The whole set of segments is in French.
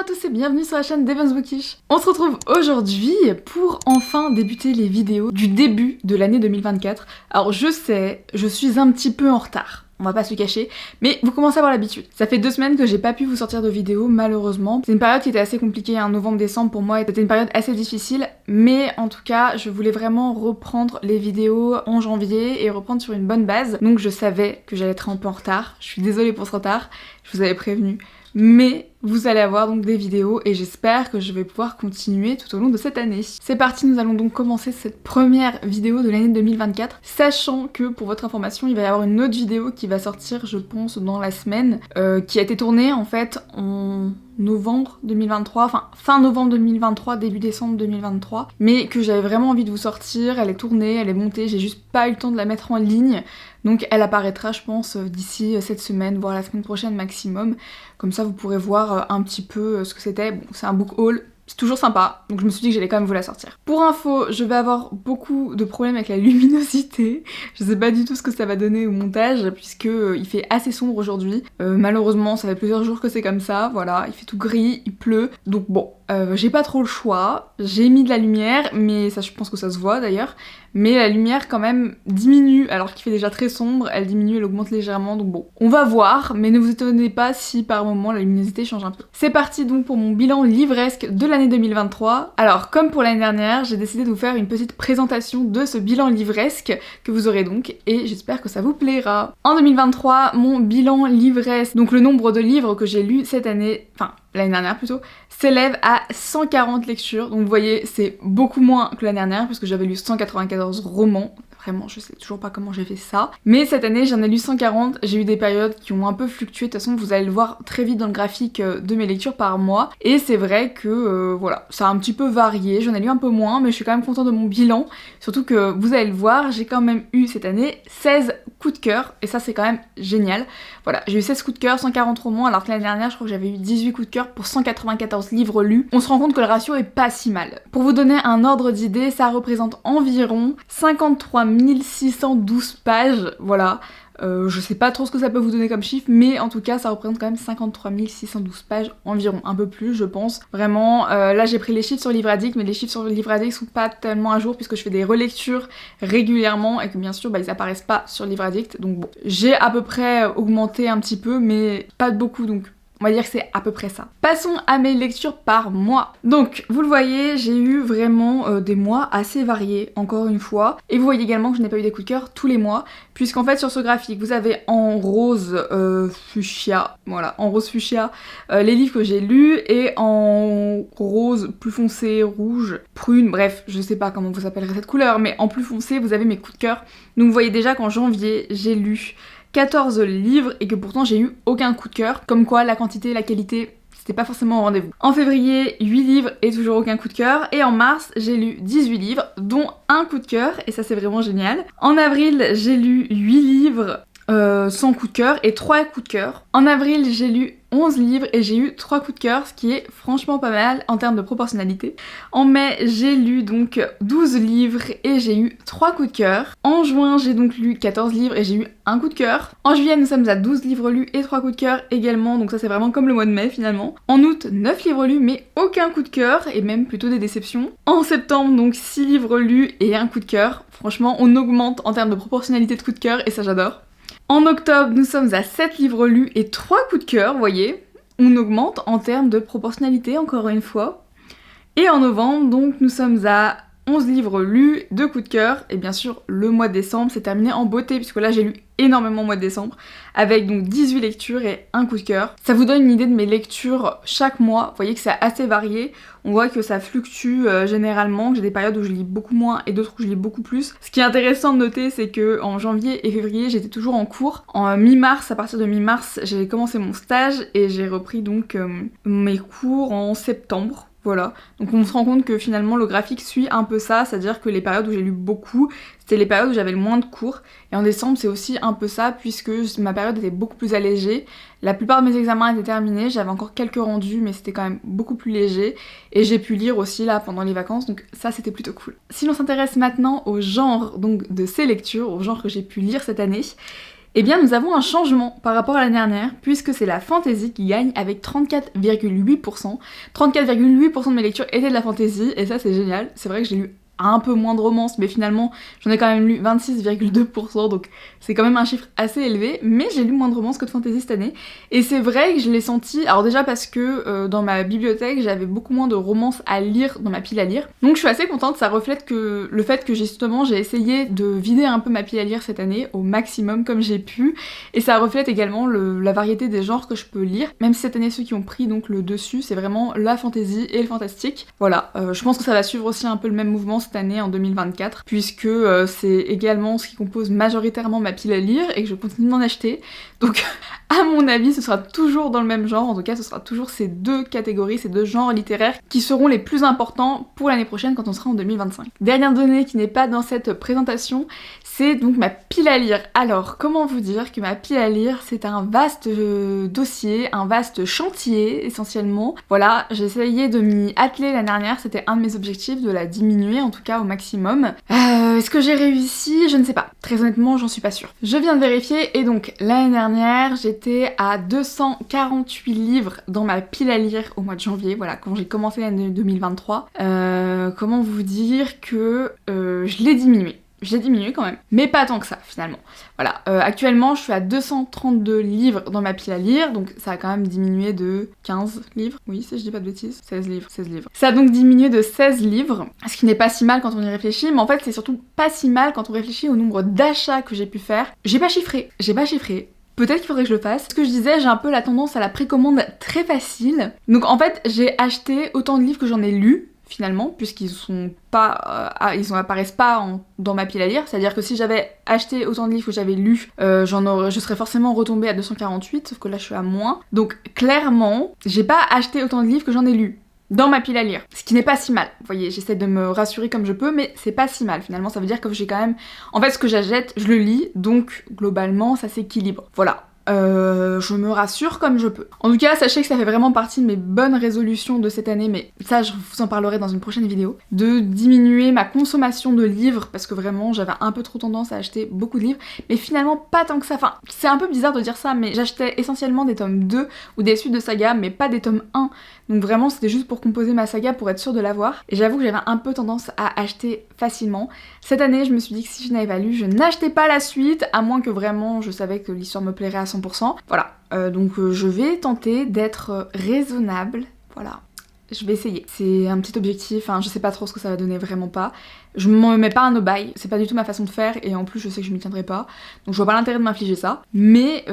tous et bienvenue sur la chaîne d'Evans Bookish. On se retrouve aujourd'hui pour enfin débuter les vidéos du début de l'année 2024. Alors je sais, je suis un petit peu en retard. On va pas se le cacher, mais vous commencez à avoir l'habitude. Ça fait 2 semaines que j'ai pas pu vous sortir de vidéos, malheureusement. C'est une période qui était assez compliquée, novembre-décembre pour moi, c'était une période assez difficile, mais en tout cas, je voulais vraiment reprendre les vidéos en janvier et reprendre sur une bonne base. Donc je savais que j'allais être un peu en retard. Je suis désolée pour ce retard, je vous avais prévenu. Mais vous allez avoir donc des vidéos et j'espère que je vais pouvoir continuer tout au long de cette année. C'est parti, nous allons donc commencer cette première vidéo de l'année 2024, sachant que pour votre information, il va y avoir une autre vidéo qui va sortir, je pense, dans la semaine, qui a été tournée en fait en novembre 2023, enfin fin novembre 2023, début décembre 2023, mais que j'avais vraiment envie de vous sortir. Elle est tournée, elle est montée, j'ai juste pas eu le temps de la mettre en ligne, donc elle apparaîtra je pense d'ici cette semaine, voire la semaine prochaine maximum, comme ça vous pourrez voir un petit peu ce que c'était. Bon, c'est un book haul, c'est toujours sympa, donc je me suis dit que j'allais quand même vous la sortir. Pour info, je vais avoir beaucoup de problèmes avec la luminosité. Je sais pas du tout ce que ça va donner au montage, puisque il fait assez sombre aujourd'hui. Malheureusement, ça fait plusieurs jours que c'est comme ça, voilà, il fait tout gris, il pleut, donc bon, j'ai pas trop le choix. J'ai mis de la lumière, mais ça je pense que ça se voit d'ailleurs, mais la lumière quand même diminue, alors qu'il fait déjà très sombre, elle diminue, elle augmente légèrement, donc bon, on va voir, mais ne vous étonnez pas si par moment la luminosité change un peu. C'est parti donc pour mon bilan livresque de l'année 2023. Alors comme pour l'année dernière, j'ai décidé de vous faire une petite présentation de ce bilan livresque que vous aurez donc, et j'espère que ça vous plaira. En 2023, mon bilan livresque, donc le nombre de livres que j'ai lus cette année, enfin l'année dernière plutôt, s'élève à 140 lectures. Donc vous voyez, c'est beaucoup moins que l'année dernière puisque j'avais lu 194 romans. Vraiment, je sais toujours pas comment j'ai fait ça. Mais cette année, j'en ai lu 140. J'ai eu des périodes qui ont un peu fluctué. De toute façon, vous allez le voir très vite dans le graphique de mes lectures par mois. Et c'est vrai que, voilà, ça a un petit peu varié. J'en ai lu un peu moins, mais je suis quand même contente de mon bilan. Surtout que, vous allez le voir, j'ai quand même eu cette année 16 coups de cœur. Et ça, c'est quand même génial. Voilà, j'ai eu 16 coups de cœur, 140 romans, alors que l'année dernière, je crois que j'avais eu 18 coups de cœur pour 194 livres lus. On se rend compte que le ratio est pas si mal. Pour vous donner un ordre d'idée, ça représente environ 53 612 pages, voilà. Je sais pas trop ce que ça peut vous donner comme chiffre, mais en tout cas ça représente quand même 53 612 pages environ, un peu plus je pense. Vraiment, là j'ai pris les chiffres sur Livre Addict, mais les chiffres sur Livre Addict sont pas tellement à jour puisque je fais des relectures régulièrement et que bien sûr ils apparaissent pas sur Livre Addict, donc bon. J'ai à peu près augmenté un petit peu, mais pas de beaucoup, donc on va dire que c'est à peu près ça. Passons à mes lectures par mois. Donc, vous le voyez, j'ai eu vraiment des mois assez variés, encore une fois. Et vous voyez également que je n'ai pas eu des coups de cœur tous les mois, puisqu'en fait, sur ce graphique, vous avez en rose fuchsia, voilà, en rose fuchsia, les livres que j'ai lus, et en rose plus foncé, rouge, prune, bref, je sais pas comment vous appellerez cette couleur, mais en plus foncé, vous avez mes coups de cœur. Donc, vous voyez déjà qu'en janvier, j'ai lu 14 livres et que pourtant j'ai eu aucun coup de cœur, comme quoi la quantité et la qualité c'était pas forcément au rendez-vous. En février, 8 livres et toujours aucun coup de cœur, et en mars j'ai lu 18 livres dont un coup de cœur et ça c'est vraiment génial. En avril j'ai lu 8 livres sans coup de cœur et 3 coups de cœur. En avril j'ai lu 11 livres et j'ai eu 3 coups de cœur, ce qui est franchement pas mal en termes de proportionnalité. En mai, j'ai lu donc 12 livres et j'ai eu 3 coups de cœur. En juin, j'ai donc lu 14 livres et j'ai eu un coup de cœur. En juillet, nous sommes à 12 livres lus et 3 coups de cœur également, donc ça c'est vraiment comme le mois de mai finalement. En août, 9 livres lus mais aucun coup de cœur et même plutôt des déceptions. En septembre, donc 6 livres lus et un coup de cœur. Franchement, on augmente en termes de proportionnalité de coups de cœur et ça j'adore. En octobre, nous sommes à 7 livres lus et 3 coups de cœur, vous voyez. On augmente en termes de proportionnalité, encore une fois. Et en novembre, donc, nous sommes à 11 livres lus, 2 coups de cœur. Et bien sûr, le mois de décembre s'est terminé en beauté, puisque là, j'ai lu énormément au mois de décembre, avec donc 18 lectures et un coup de cœur. Ça vous donne une idée de mes lectures chaque mois. Vous voyez que c'est assez varié. On voit que ça fluctue généralement. J'ai des périodes où je lis beaucoup moins et d'autres où je lis beaucoup plus. Ce qui est intéressant de noter, c'est que en janvier et février, j'étais toujours en cours. En mi-mars, à partir de mi-mars, j'ai commencé mon stage et j'ai repris donc mes cours en septembre. Voilà, donc on se rend compte que finalement le graphique suit un peu ça, c'est-à-dire que les périodes où j'ai lu beaucoup, c'était les périodes où j'avais le moins de cours, et en décembre c'est aussi un peu ça, puisque ma période était beaucoup plus allégée, la plupart de mes examens étaient terminés, j'avais encore quelques rendus, mais c'était quand même beaucoup plus léger, et j'ai pu lire aussi là pendant les vacances, donc ça c'était plutôt cool. Si l'on s'intéresse maintenant au genre donc de ces lectures, au genre que j'ai pu lire cette année, Eh bien nous avons un changement par rapport à l'année dernière, puisque c'est la fantasy qui gagne avec 34,8%. 34,8% de mes lectures étaient de la fantasy, et ça c'est génial. C'est vrai que j'ai lu un peu moins de romances, mais finalement j'en ai quand même lu 26,2%, donc c'est quand même un chiffre assez élevé, mais j'ai lu moins de romances que de fantasy cette année, et c'est vrai que je l'ai senti, alors déjà parce que dans ma bibliothèque j'avais beaucoup moins de romances à lire dans ma pile à lire, donc je suis assez contente, ça reflète que le fait que justement j'ai essayé de vider un peu ma pile à lire cette année au maximum comme j'ai pu, et ça reflète également la variété des genres que je peux lire, même si cette année ceux qui ont pris donc le dessus c'est vraiment la fantasy et le fantastique. Voilà, je pense que ça va suivre aussi un peu le même mouvement cette année en 2024, puisque c'est également ce qui compose majoritairement ma pile à lire et que je continue d'en acheter, donc à mon avis ce sera toujours dans le même genre, en tout cas ce sera toujours ces deux catégories, ces deux genres littéraires qui seront les plus importants pour l'année prochaine quand on sera en 2025. Dernière donnée qui n'est pas dans cette présentation, c'est donc ma pile à lire. Alors comment vous dire que ma pile à lire c'est un vaste dossier, un vaste chantier essentiellement. Voilà, j'ai essayé de m'y atteler l'année dernière, c'était un de mes objectifs, de la diminuer en tout cas au maximum. Est-ce que j'ai réussi? Je ne sais pas. Très honnêtement j'en suis pas sûre. Je viens de vérifier et donc l'année dernière j'étais à 248 livres dans ma pile à lire au mois de janvier, voilà, quand j'ai commencé l'année 2023. Comment vous dire que je l'ai diminué. Je l'ai diminué quand même, mais pas tant que ça finalement. Voilà, actuellement je suis à 232 livres dans ma pile à lire, donc ça a quand même diminué de 15 livres, oui si je dis pas de bêtises, 16 livres. Ça a donc diminué de 16 livres, ce qui n'est pas si mal quand on y réfléchit, mais en fait c'est surtout pas si mal quand on réfléchit au nombre d'achats que j'ai pu faire. J'ai pas chiffré. Peut-être qu'il faudrait que je le fasse. Ce que je disais, j'ai un peu la tendance à la précommande très facile. Donc en fait, j'ai acheté autant de livres que j'en ai lus, finalement, puisqu'ils sont pas, ils apparaissent pas dans ma pile à lire. C'est-à-dire que si j'avais acheté autant de livres que j'avais lus, je serais forcément retombée à 248, sauf que là je suis à moins. Donc clairement, j'ai pas acheté autant de livres que j'en ai lus dans ma pile à lire, ce qui n'est pas si mal. Vous voyez, j'essaie de me rassurer comme je peux, mais c'est pas si mal. Finalement, ça veut dire que j'ai quand même... En fait, ce que j'achète, je le lis, donc globalement, ça s'équilibre. Voilà. Je me rassure comme je peux. En tout cas, sachez que ça fait vraiment partie de mes bonnes résolutions de cette année, mais ça je vous en parlerai dans une prochaine vidéo, de diminuer ma consommation de livres, parce que vraiment j'avais un peu trop tendance à acheter beaucoup de livres, mais finalement pas tant que ça. Enfin, c'est un peu bizarre de dire ça, mais j'achetais essentiellement des tomes 2 ou des suites de saga, mais pas des tomes 1. Donc vraiment c'était juste pour composer ma saga, pour être sûre de l'avoir. Et j'avoue que j'avais un peu tendance à acheter facilement. Cette année je me suis dit que si je n'avais pas lu, je n'achetais pas la suite, à moins que vraiment je savais que l'histoire me plairait à 100%. Voilà, donc je vais tenter d'être raisonnable, voilà. Je vais essayer. C'est un petit objectif, hein, je sais pas trop ce que ça va donner, vraiment pas. Je me mets pas un no-buy, c'est pas du tout ma façon de faire, et en plus je sais que je m'y tiendrai pas, donc je vois pas l'intérêt de m'infliger ça. Mais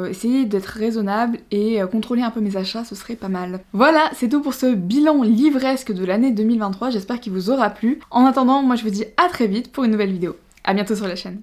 essayer d'être raisonnable et contrôler un peu mes achats, ce serait pas mal. Voilà, c'est tout pour ce bilan livresque de l'année 2023, j'espère qu'il vous aura plu. En attendant, moi je vous dis à très vite pour une nouvelle vidéo. À bientôt sur la chaîne.